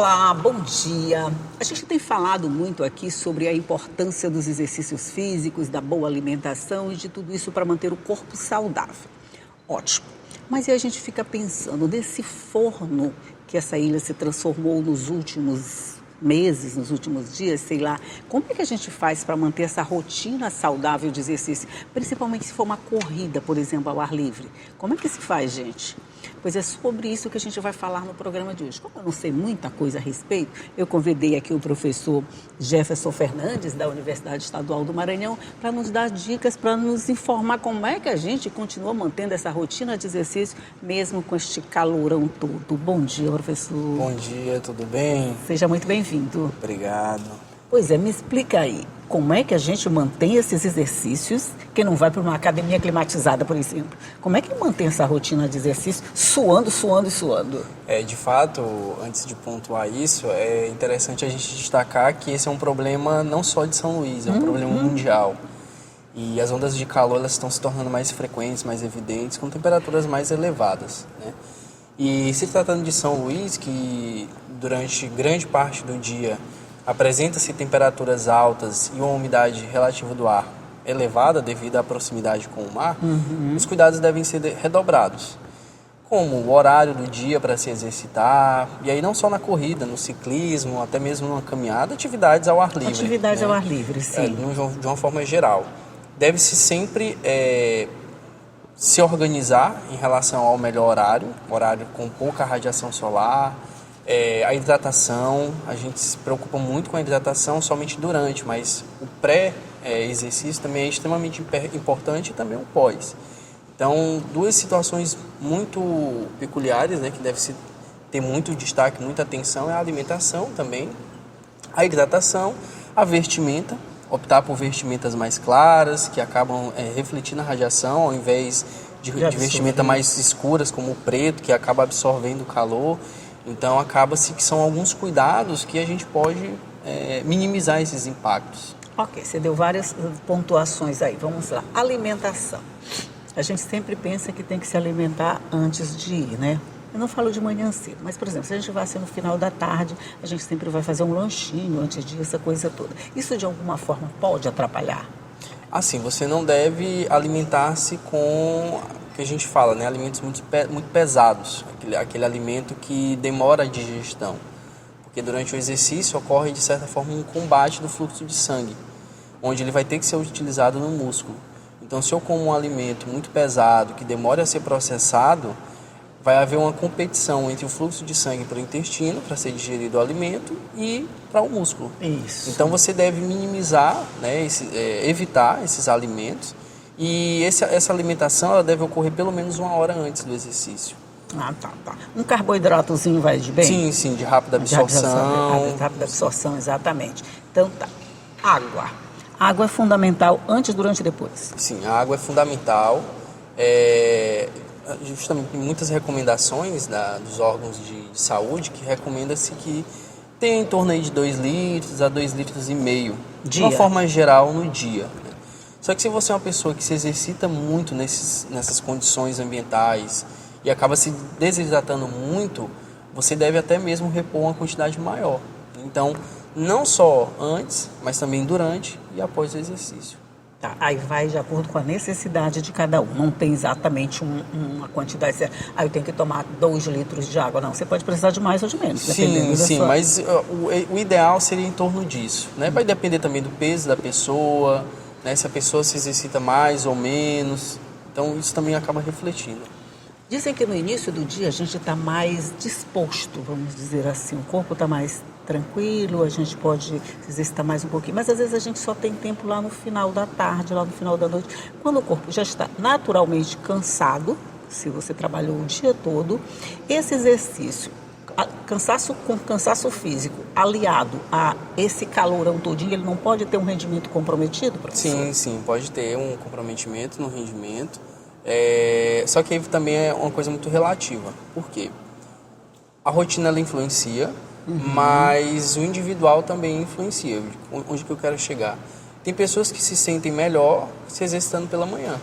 Olá, bom dia. A gente tem falado muito aqui sobre a importância dos exercícios físicos, da boa alimentação e de tudo isso para manter o corpo saudável. Ótimo. Mas e a gente fica pensando nesse forno que essa ilha se transformou nos últimos meses, nos últimos dias, sei lá. Como é que a gente faz para manter essa rotina saudável de exercício? Principalmente se for uma corrida, por exemplo, ao ar livre. Como é que se faz, gente? Pois é sobre isso que a gente vai falar no programa de hoje. Como eu não sei muita coisa a respeito, eu convidei aqui o professor Jefferson Fernandes, da Universidade Estadual do Maranhão, para nos dar dicas, para nos informar como é que a gente continua mantendo essa rotina de exercício, mesmo com este calorão todo. Bom dia, professor. Bom dia, tudo bem? Seja muito bem-vindo. Obrigado. Pois é, me explica aí, como é que a gente mantém esses exercícios, quem não vai para uma academia climatizada, por exemplo? Como é que mantém essa rotina de exercício suando? De fato, antes de pontuar isso, é interessante a gente destacar que esse é um problema não só de São Luís, é um problema mundial. E as ondas de calor elas estão se tornando mais frequentes, mais evidentes, com temperaturas mais elevadas, né? E se tratando de São Luís, que durante grande parte do dia apresenta-se temperaturas altas e uma umidade relativa do ar elevada devido à proximidade com o mar, os cuidados devem ser redobrados, como o horário do dia para se exercitar, e aí não só na corrida, no ciclismo, até mesmo numa caminhada, atividades ao ar livre. Atividades, né? Ao ar livre, sim. De uma forma geral. Deve-se sempre se organizar em relação ao melhor horário com pouca radiação solar. A hidratação, a gente se preocupa muito com a hidratação somente durante, mas o pré-exercício também é extremamente importante e também o pós. Então, duas situações muito peculiares, né, que deve-se ter muito destaque, muita atenção, é a alimentação também, a hidratação, a vestimenta, optar por vestimentas mais claras, que acabam refletindo a radiação, ao invés de vestimenta mais escuras, como o preto, que acaba absorvendo o calor. Então, acaba-se que são alguns cuidados que a gente pode minimizar esses impactos. Ok, você deu várias pontuações aí. Vamos lá. Alimentação. A gente sempre pensa que tem que se alimentar antes de ir, né? Eu não falo de manhã cedo, mas, por exemplo, se a gente vai ser no final da tarde, a gente sempre vai fazer um lanchinho antes de ir, essa coisa toda. Isso, de alguma forma, pode atrapalhar? Assim, você não deve alimentar-se com o que a gente fala, né? Alimentos muito pesados, aquele alimento que demora a digestão, porque durante o exercício ocorre, de certa forma, um combate do fluxo de sangue, onde ele vai ter que ser utilizado no músculo. Então, se eu como um alimento muito pesado, que demora a ser processado, vai haver uma competição entre o fluxo de sangue para o intestino, para ser digerido o alimento, e para o músculo. Isso. Então, você deve minimizar, né, evitar esses alimentos. E essa alimentação ela deve ocorrer pelo menos 1 hora antes do exercício. Ah, tá. Um carboidratozinho vai de bem? Sim, de rápida absorção. Rápida absorção, exatamente. Então tá. Água. Água é fundamental antes, durante e depois? Sim, a água é fundamental. Justamente muitas recomendações dos órgãos de saúde que recomenda-se que tem em torno aí de 2 litros a 2,5 litros de uma forma geral no dia. Né? Só que se você é uma pessoa que se exercita muito nessas condições ambientais e acaba se desidratando muito, você deve até mesmo repor uma quantidade maior. Então, não só antes, mas também durante e após o exercício. Tá, aí vai de acordo com a necessidade de cada um. Não tem exatamente uma quantidade certa. Aí eu tenho que tomar 2 litros de água. Não, você pode precisar de mais ou de menos. Sim, mas o ideal seria em torno disso. Né? Vai depender também do peso da pessoa, né? Se a pessoa se exercita mais ou menos. Então, isso também acaba refletindo. Dizem que no início do dia a gente está mais disposto, vamos dizer assim. O corpo está mais tranquilo, a gente pode se exercitar mais um pouquinho. Mas às vezes a gente só tem tempo lá no final da tarde, lá no final da noite. Quando o corpo já está naturalmente cansado, se você trabalhou o dia todo, esse exercício, cansaço físico, aliado a esse calorão todinho, ele não pode ter um rendimento comprometido, professor? Sim, pode ter um comprometimento no rendimento. Só que aí também é uma coisa muito relativa. Por quê? A rotina ela influencia, mas o individual também influencia. Onde que eu quero chegar? Tem pessoas que se sentem melhor se exercitando pela manhã.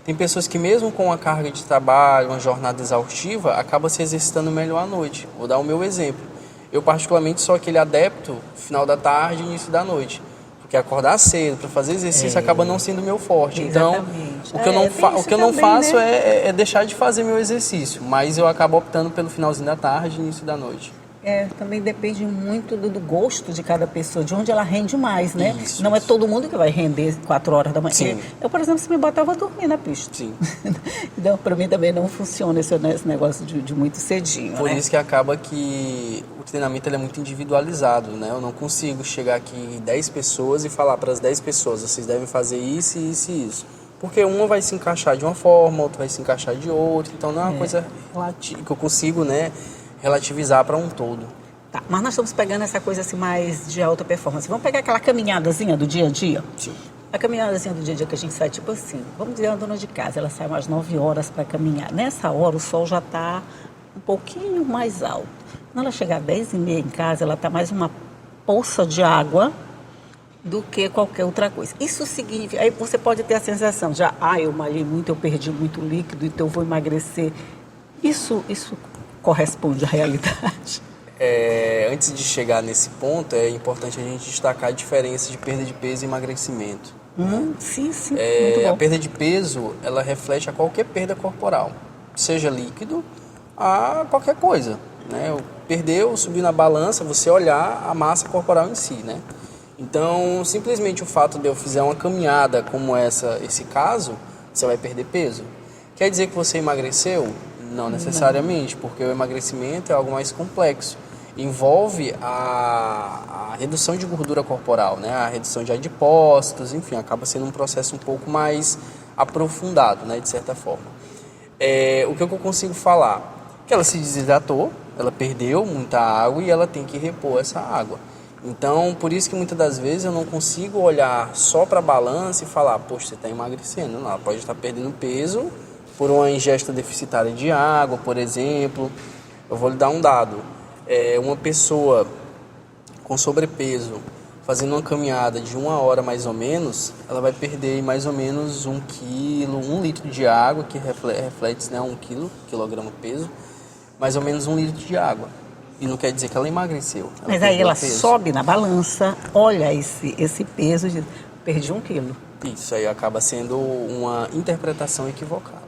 Tem pessoas que mesmo com a carga de trabalho, uma jornada exaustiva, acabam se exercitando melhor à noite. Vou dar o meu exemplo. Eu particularmente sou aquele adepto final da tarde e início da noite. Porque acordar cedo para fazer exercício acaba não sendo meu forte. Exatamente. Então, o que eu não faço é deixar de fazer meu exercício. Mas eu acabo optando pelo finalzinho da tarde e início da noite. Também depende muito do gosto de cada pessoa, de onde ela rende mais, né? Isso, não é todo mundo que vai render 4 horas da manhã. Sim. Eu, por exemplo, se me botar, eu vou dormir na pista. Sim. Então, para mim também não funciona esse negócio de muito cedinho, Por né? isso que acaba que o treinamento ele é muito individualizado, né? Eu não consigo chegar aqui em 10 pessoas e falar para as 10 pessoas, vocês devem fazer isso, isso e isso. Porque uma vai se encaixar de uma forma, outra vai se encaixar de outra. Então não é uma coisa relativa, que eu consigo, né, relativizar para um todo. Tá, mas nós estamos pegando essa coisa assim mais de alta performance. Vamos pegar aquela caminhadazinha do dia a dia? Sim. A caminhadazinha do dia a dia que a gente sai, tipo assim, vamos dizer, a dona de casa, ela sai umas 9 horas para caminhar. Nessa hora o sol já está um pouquinho mais alto. Quando ela chegar às 10h30 em casa, ela está mais uma poça de água do que qualquer outra coisa. Isso significa, aí você pode ter a sensação, eu malhei muito, eu perdi muito líquido, então eu vou emagrecer. Isso corresponde à realidade? Antes de chegar nesse ponto, é importante a gente destacar a diferença de perda de peso e emagrecimento. Sim, muito bom. A perda de peso, ela reflete a qualquer perda corporal, seja líquido a qualquer coisa, né? Perdeu, subiu na balança, você olhar a massa corporal em si, né? Então, simplesmente o fato de eu fizer uma caminhada como esse caso, você vai perder peso. Quer dizer que você emagreceu? Não necessariamente, porque o emagrecimento é algo mais complexo. Envolve a redução de gordura corporal, né? A redução de adipócitos, enfim, acaba sendo um processo um pouco mais aprofundado, né? De certa forma. O que eu consigo falar? Que ela se desidratou, ela perdeu muita água e ela tem que repor essa água. Então, por isso que muitas das vezes eu não consigo olhar só para a balança e falar, poxa, você está emagrecendo. Não, ela pode estar perdendo peso por uma ingesta deficitária de água, por exemplo. Eu vou lhe dar um dado. Uma pessoa com sobrepeso, fazendo uma caminhada de 1 hora mais ou menos, ela vai perder mais ou menos 1 quilo, 1 litro de água, que reflete, né, 1 quilograma de peso, mais ou menos 1 litro de água. E não quer dizer que ela emagreceu. Mas aí ela sobe na balança, olha esse peso e diz, perdi 1 quilo. Isso aí acaba sendo uma interpretação equivocada.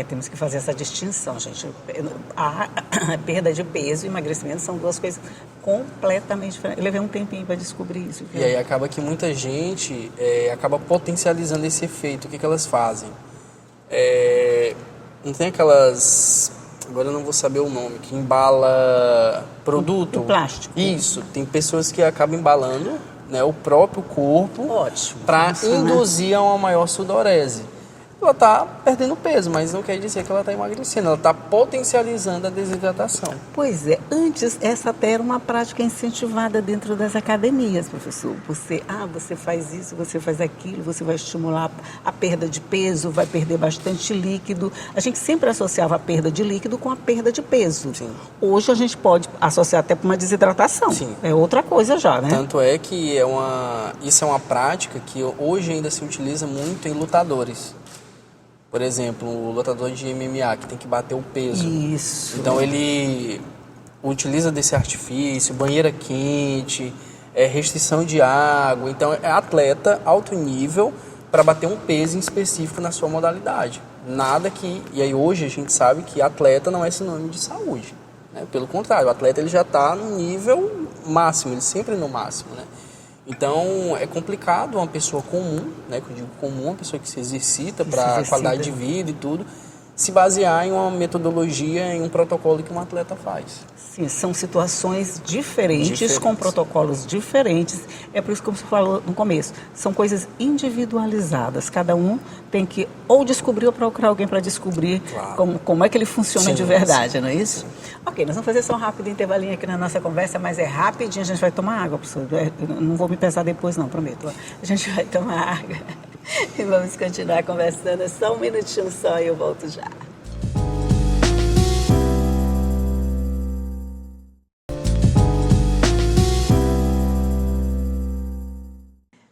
Temos que fazer essa distinção, gente. A perda de peso e emagrecimento são 2 coisas completamente diferentes. Eu levei um tempinho para descobrir isso. Viu? E aí acaba que muita gente acaba potencializando esse efeito. O que elas fazem? Não tem aquelas... Agora eu não vou saber o nome, que embala produto. O plástico. Isso. Tem pessoas que acabam embalando, né, o próprio corpo para induzir a uma maior sudorese. Ela está perdendo peso, mas não quer dizer que ela está emagrecendo. Ela está potencializando a desidratação. Pois é. Antes, essa até era uma prática incentivada dentro das academias, professor. Você faz isso, você faz aquilo, você vai estimular a perda de peso, vai perder bastante líquido. A gente sempre associava a perda de líquido com a perda de peso. Sim. Hoje a gente pode associar até para uma desidratação. Sim. É outra coisa já, né? Tanto é que isso é uma prática que hoje ainda se utiliza muito em lutadores. Por exemplo, o lutador de MMA, que tem que bater o peso. Isso. Então, ele utiliza desse artifício, banheira quente, restrição de água. Então, é atleta alto nível para bater um peso em específico na sua modalidade. E aí, hoje, a gente sabe que atleta não é sinônimo de saúde. Né? Pelo contrário, o atleta ele já está no nível máximo, ele sempre no máximo, né? Então, é complicado uma pessoa comum, né, que eu digo comum, uma pessoa que se exercita para qualidade de vida e tudo, se basear em uma metodologia, em um protocolo que um atleta faz. Sim, são situações diferentes, com protocolos diferentes. É por isso que você falou no começo, são coisas individualizadas. Cada um tem que ou descobrir ou procurar alguém para descobrir como é que ele funciona de verdade, não é isso? Sim. Ok, nós vamos fazer só um rápido intervalinho aqui na nossa conversa, mas é rapidinho, a gente vai tomar água, professor. Eu não vou me pesar depois não, prometo. A gente vai tomar água e vamos continuar conversando. É só um minutinho só e eu volto já.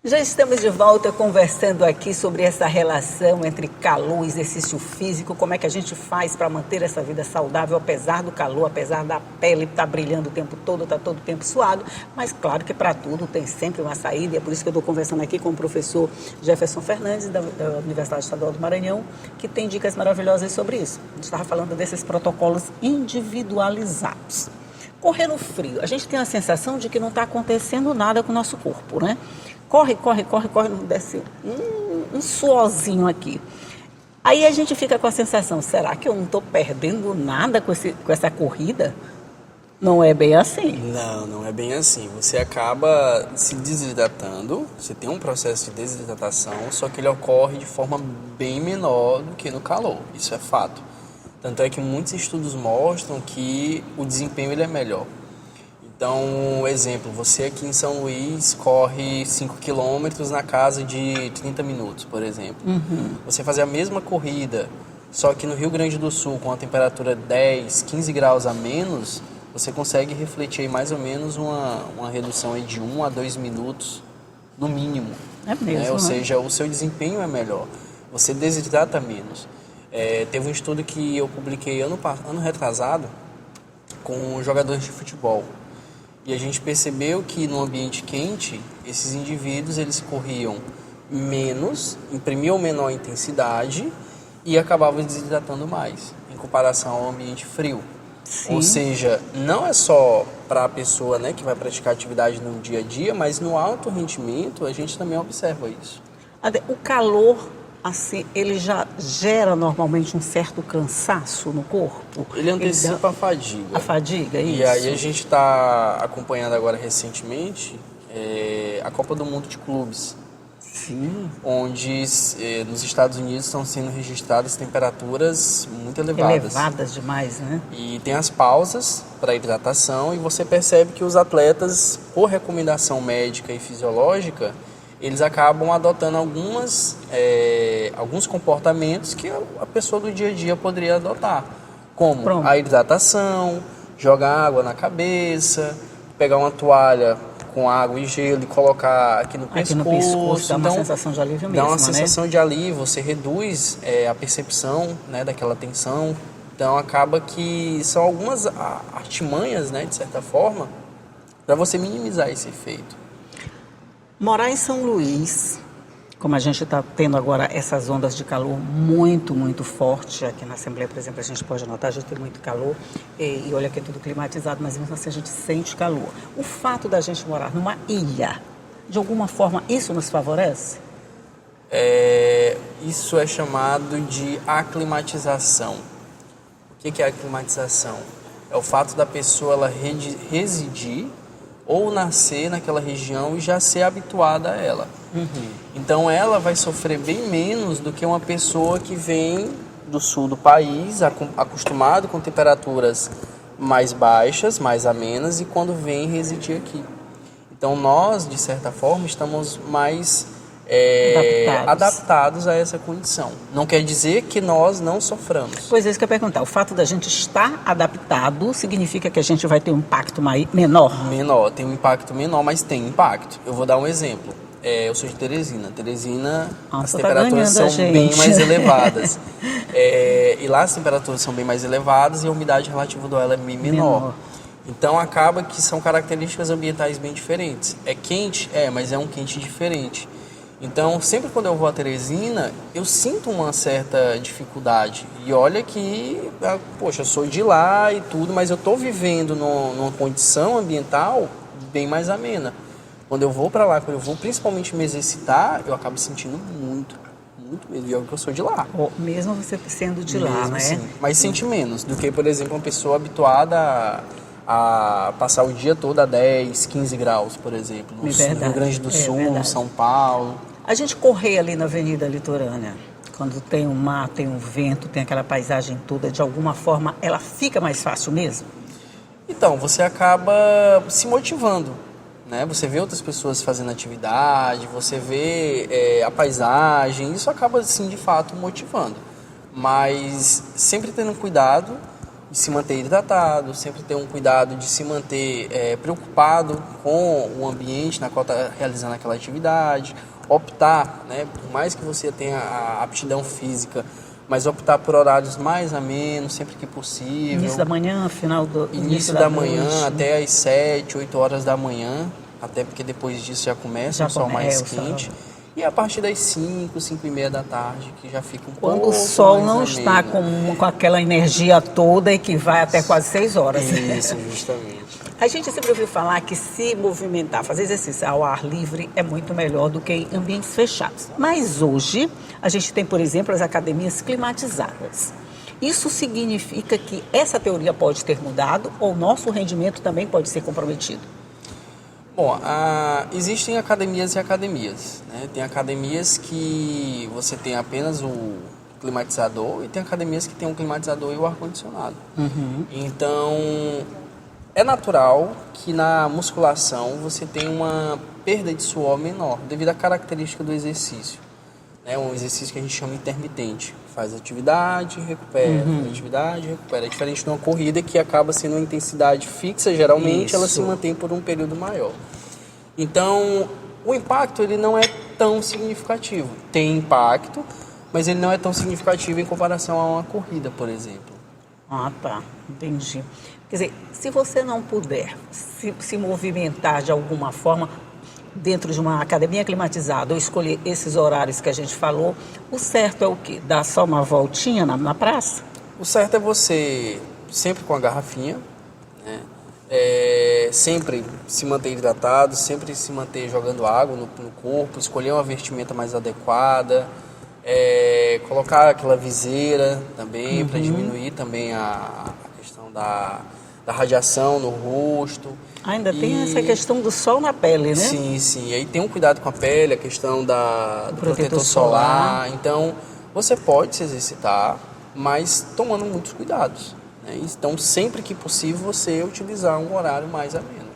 Já estamos de volta conversando aqui sobre essa relação entre calor e exercício físico, como é que a gente faz para manter essa vida saudável, apesar do calor, apesar da pele estar brilhando o tempo todo, está todo o tempo suado, mas claro que para tudo tem sempre uma saída, e é por isso que eu estou conversando aqui com o professor Jefferson Fernandes, da Universidade Estadual do Maranhão, que tem dicas maravilhosas sobre isso. A gente estava falando desses protocolos individualizados. Correr no frio, a gente tem a sensação de que não está acontecendo nada com o nosso corpo, né? Corre, não desce um suorzinho aqui. Aí a gente fica com a sensação, será que eu não estou perdendo nada com essa corrida? Não é bem assim. Não é bem assim. Você acaba se desidratando, você tem um processo de desidratação, só que ele ocorre de forma bem menor do que no calor. Isso é fato. Tanto é que muitos estudos mostram que o desempenho ele é melhor. Então, exemplo, você aqui em São Luís corre 5 quilômetros na casa de 30 minutos, por exemplo. Você fazer a mesma corrida, só que no Rio Grande do Sul, com a temperatura 10, 15 graus a menos, você consegue refletir aí mais ou menos uma redução aí de 1 a 2 minutos, no mínimo. É mesmo, Ou seja, o seu desempenho é melhor, você desidrata menos. Teve um estudo que eu publiquei ano retrasado com jogadores de futebol. E a gente percebeu que no ambiente quente, esses indivíduos eles corriam menos, imprimiam menor intensidade e acabavam desidratando mais, em comparação ao ambiente frio. Sim. Ou seja, não é só para a pessoa, né, que vai praticar atividade no dia a dia, mas no alto rendimento a gente também observa isso. O calor, assim, ele já gera normalmente um certo cansaço no corpo? Ele antecipa a fadiga. A fadiga, isso. E aí a gente está acompanhando agora recentemente a Copa do Mundo de Clubes. Sim. Onde nos Estados Unidos estão sendo registradas temperaturas muito elevadas. Elevadas demais, né? E tem as pausas para hidratação e você percebe que os atletas, por recomendação médica e fisiológica, eles acabam adotando alguns comportamentos que a pessoa do dia a dia poderia adotar, como a hidratação, jogar água na cabeça, pegar uma toalha com água e gelo e colocar aqui no pescoço. Dá uma sensação de alívio mesmo, dá uma né? sensação de alívio, você reduz a percepção, né, daquela tensão. Então acaba que são algumas artimanhas, né, de certa forma, para você minimizar esse efeito. Morar em São Luís, como a gente está tendo agora essas ondas de calor muito, muito forte, aqui na Assembleia, por exemplo, a gente pode notar, a gente tem muito calor, e olha que é tudo climatizado, mas mesmo assim a gente sente calor. O fato da gente morar numa ilha, de alguma forma, isso nos favorece? Isso é chamado de aclimatização. O que é aclimatização? É o fato da pessoa ela residir ou nascer naquela região e já ser habituada a ela. Então ela vai sofrer bem menos do que uma pessoa que vem do sul do país, acostumado com temperaturas mais baixas, mais amenas, e quando vem residir aqui. Então nós, de certa forma, estamos mais adaptados a essa condição. Não quer dizer que nós não soframos. Pois é, isso que eu ia perguntar. O fato da gente estar adaptado significa que a gente vai ter um impacto menor? Menor, tem um impacto menor, mas tem impacto. Eu vou dar um exemplo. Eu sou de Teresina. As temperaturas são bem mais elevadas. E lá as temperaturas são bem mais elevadas e a umidade relativa do ar é bem menor. Então acaba que são características ambientais bem diferentes. É quente? Mas é um quente diferente. Então, sempre quando eu vou a Teresina, eu sinto uma certa dificuldade. E olha que, poxa, eu sou de lá e tudo, mas eu estou vivendo numa condição ambiental bem mais amena. Quando eu vou para lá, quando eu vou principalmente me exercitar, eu acabo sentindo muito mesmo. E é que eu sou de lá. Mesmo você sendo de lá, né? Sim, mas sente menos do que, por exemplo, uma pessoa habituada a passar o dia todo a 10, 15 graus, por exemplo, no Rio Grande do Sul, no São Paulo. A gente correr ali na Avenida Litorânea, quando tem um mar, tem um vento, tem aquela paisagem toda, de alguma forma, ela fica mais fácil mesmo? Então, você acaba se motivando, né? Você vê outras pessoas fazendo atividade, você vê a paisagem, isso acaba, assim, de fato, motivando. Mas sempre tendo cuidado de se manter hidratado, sempre ter um cuidado de se manter preocupado com o ambiente na qual está realizando aquela atividade, optar, né, por mais que você tenha a aptidão física, mas optar por horários mais amenos, sempre que possível. Início da manhã, final do Início da manhã, até às 7, 8 horas da manhã, até porque depois disso já começa o sol mais quente. E a partir das 5, 5 e meia da tarde, que já fica um pouco quando o sol mais não ameno. está com aquela energia toda e que vai até quase 6 horas. Isso, justamente. A gente sempre ouviu falar que se movimentar, fazer exercício ao ar livre é muito melhor do que em ambientes fechados. Mas hoje a gente tem, por exemplo, as academias climatizadas. Isso significa que essa teoria pode ter mudado ou nosso rendimento também pode ser comprometido? Bom, existem academias e academias, né? Tem academias que você tem apenas o climatizador e tem academias que tem um climatizador e o ar-condicionado. Então, é natural que na musculação você tenha uma perda de suor menor, devido à característica do exercício. É um exercício que a gente chama intermitente. Faz atividade, recupera, atividade, recupera. É diferente de uma corrida que acaba sendo uma intensidade fixa, geralmente Isso. ela se mantém por um período maior. Então, o impacto ele não é tão significativo. Tem impacto, mas ele não é tão significativo em comparação a uma corrida, por exemplo. Ah, tá. Entendi. Quer dizer, se você não puder se movimentar de alguma forma dentro de uma academia climatizada ou escolher esses horários que a gente falou, o certo é o quê? Dar só uma voltinha na praça? O certo é você sempre com a garrafinha, né? Sempre se manter hidratado, sempre se manter jogando água no corpo, escolher uma vestimenta mais adequada, colocar aquela viseira também para diminuir também a questão da radiação no rosto. Ainda tem essa questão do sol na pele, né? Sim, sim. E aí tem um cuidado com a pele, a questão do protetor solar. Então, você pode se exercitar, mas tomando muitos cuidados, né? Então, sempre que possível, você utilizar um horário mais ameno.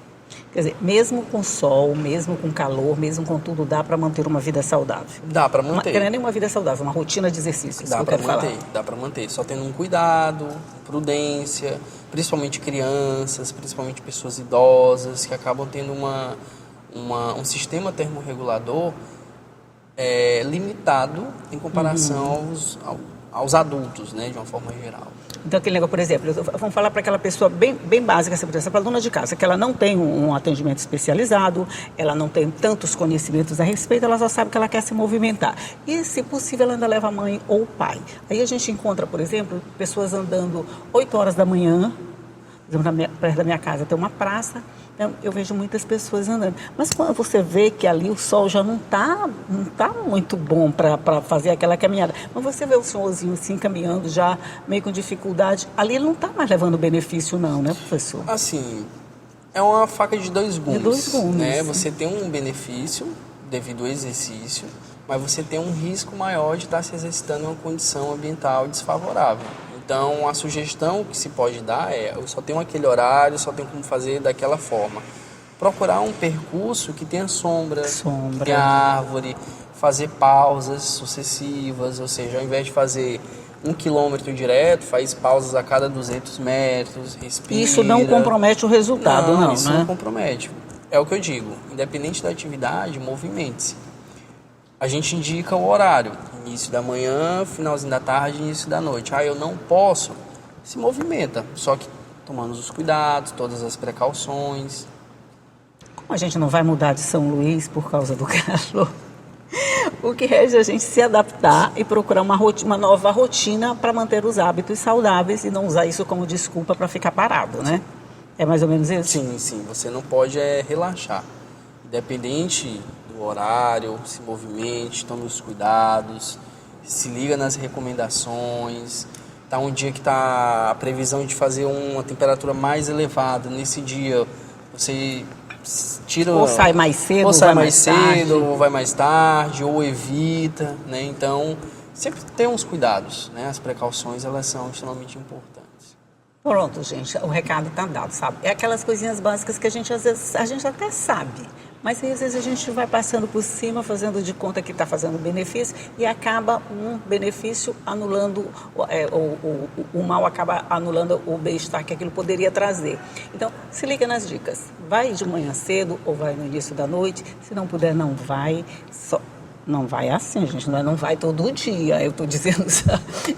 Quer dizer, mesmo com sol, mesmo com calor, mesmo com tudo, dá para manter uma vida saudável? Dá para manter. Não é nem uma vida saudável, uma rotina de exercícios. Dá para manter, dá para manter. Só tendo um cuidado, prudência, principalmente crianças, principalmente pessoas idosas, que acabam tendo um sistema termorregulador limitado em comparação aos adultos, né, de uma forma geral. Então, aquele negócio, por exemplo, vamos falar para aquela pessoa bem básica, essa para a dona de casa, que ela não tem um atendimento especializado, ela não tem tantos conhecimentos a respeito, ela só sabe que ela quer se movimentar. E, se possível, ela ainda leva a mãe ou o pai. Aí a gente encontra, por exemplo, pessoas andando 8 horas da manhã, por exemplo, perto da minha casa tem uma praça, então eu vejo muitas pessoas andando. Mas quando você vê que ali o sol já não tá muito bom para fazer aquela caminhada, mas você vê o senhorzinho assim caminhando já meio com dificuldade, ali ele não está mais levando benefício não, né, professor? Assim, é uma faca de dois gumes. De dois gumes. Né? Você tem um benefício devido ao exercício, mas você tem um risco maior de estar se exercitando em uma condição ambiental desfavorável. Então, a sugestão que se pode dar eu só tenho aquele horário, só tenho como fazer daquela forma. Procurar um percurso que tenha sombra, que tenha árvore, fazer pausas sucessivas, ou seja, ao invés de fazer 1 quilômetro direto, faz pausas a cada 200 metros, respira. Isso não compromete o resultado, não, isso né? não compromete. É o que eu digo, independente da atividade, movimente-se. A gente indica o horário, início da manhã, finalzinho da tarde, início da noite. Eu não posso, se movimenta, só que tomando os cuidados, todas as precauções. Como a gente não vai mudar de São Luís por causa do calor, o que resta é a gente se adaptar e procurar uma nova rotina para manter os hábitos saudáveis e não usar isso como desculpa para ficar parado, né? É mais ou menos isso? Sim, sim, você não pode relaxar. Independente do horário, se movimente, tome os cuidados, se liga nas recomendações. Tá um dia que tá a previsão de fazer uma temperatura mais elevada. Nesse dia você tira... Ou sai mais cedo, ou sai mais tarde. cedo, ou vai mais tarde, ou evita, né? Então, sempre tem uns cuidados, né? As precauções, elas são extremamente importantes. Pronto, gente, o recado está dado, sabe? É aquelas coisinhas básicas que a gente às vezes até sabe, Mas aí, às vezes a gente vai passando por cima, fazendo de conta que está fazendo benefício e acaba um benefício anulando, o mal acaba anulando o bem-estar que aquilo poderia trazer. Então, se liga nas dicas. Vai de manhã cedo ou vai no início da noite. Se não puder, não vai. Não vai assim, gente, não vai todo dia, eu estou dizendo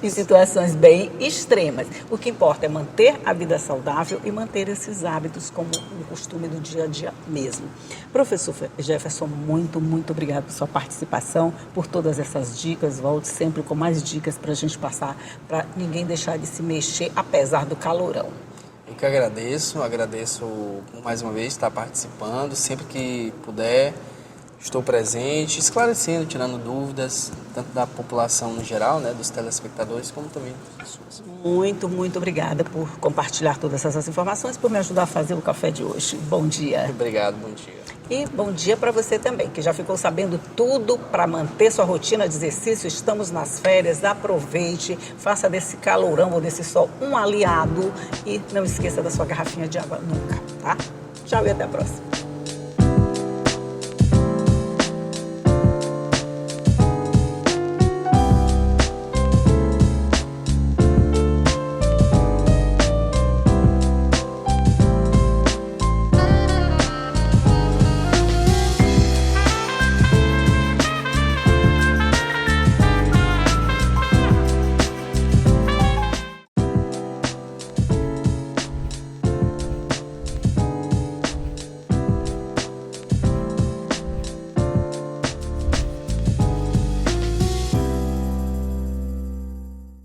em situações bem extremas. O que importa é manter a vida saudável e manter esses hábitos como um costume do dia a dia mesmo. Professor Jefferson, muito, muito obrigado por sua participação, por todas essas dicas. Volte sempre com mais dicas para a gente passar, para ninguém deixar de se mexer, apesar do calorão. Eu que agradeço mais uma vez estar participando, sempre que puder. Estou presente, esclarecendo, tirando dúvidas, tanto da população no geral, né, dos telespectadores, como também das pessoas. Muito, muito obrigada por compartilhar todas essas informações, por me ajudar a fazer o café de hoje. Bom dia. Obrigado, bom dia. E bom dia para você também, que já ficou sabendo tudo para manter sua rotina de exercício. Estamos nas férias, aproveite, faça desse calorão ou desse sol um aliado e não esqueça da sua garrafinha de água nunca, tá? Tchau e até a próxima.